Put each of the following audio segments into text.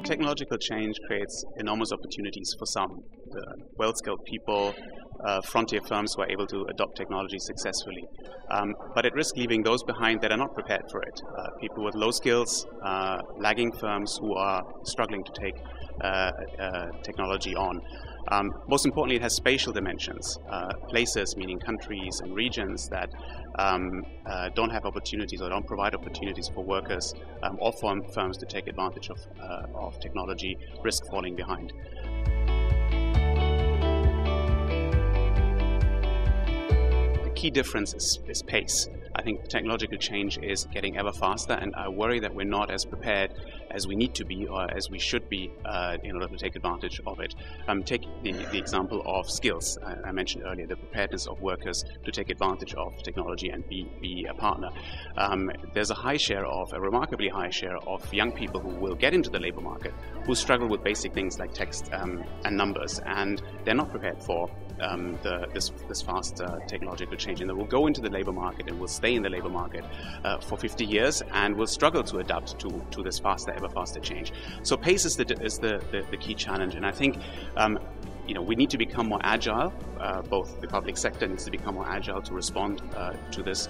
Technological change creates enormous opportunities for some well-skilled people, frontier firms who are able to adopt technology successfully. But it risks leaving those behind that are not prepared for it. People with low skills, lagging firms who are struggling to take technology on. Most importantly, it has spatial dimensions, places, meaning countries and regions that don't have opportunities or don't provide opportunities for workers or firms to take advantage of technology, risk falling behind. The key difference is pace. I think technological change is getting ever faster, and I worry that we're not as prepared as we need to be or as we should be in order to take advantage of it. Take the example of skills. I mentioned earlier the preparedness of workers to take advantage of technology and be a partner. There's a remarkably high share of young people who will get into the labor market who struggle with basic things like text and numbers, and they're not prepared for this fast technological change, and they will go into the labor market and will stay in the labor market for 50 years and will struggle to adapt to this ever faster change. So pace is the key challenge, and I think we need to become more agile. Both the public sector needs to become more agile to respond to this,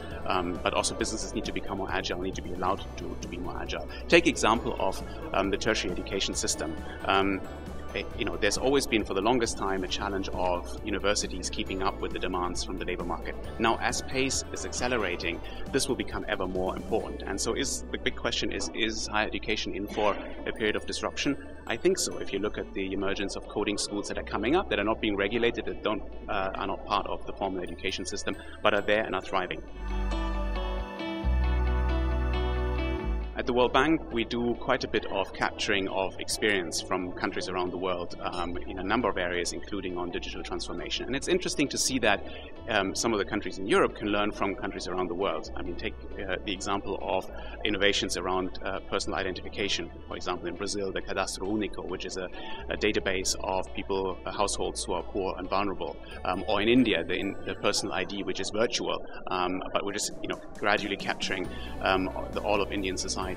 but also businesses need to become more agile, need to be allowed to be more agile. Take example of the tertiary education system. There's always been for the longest time a challenge of universities keeping up with the demands from the labor market. Now, as pace is accelerating, this will become ever more important. And so the big question is higher education in for a period of disruption? I think so. If you look at the emergence of coding schools that are coming up, that are not being regulated, that are not part of the formal education system, but are there and are thriving. At the World Bank, we do quite a bit of capturing of experience from countries around the world in a number of areas, including on digital transformation. And it's interesting to see that some of the countries in Europe can learn from countries around the world. I mean, take the example of innovations around personal identification. For example, in Brazil, the Cadastro Único, which is a database of households who are poor and vulnerable. Or in India, the personal ID, which is virtual, but we're just gradually capturing all of Indian society.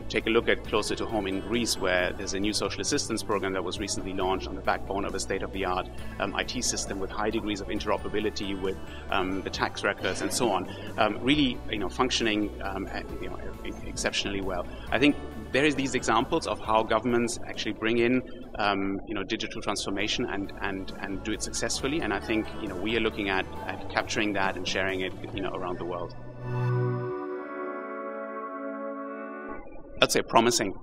Take a look at closer to home in Greece, where there's a new social assistance program that was recently launched on the backbone of a state-of-the-art IT system with high degrees of interoperability with the tax records and so on, really functioning exceptionally well. I think there is these examples of how governments actually bring in digital transformation and do it successfully, and I think we are looking at capturing that and sharing it around the world. I'd say promising.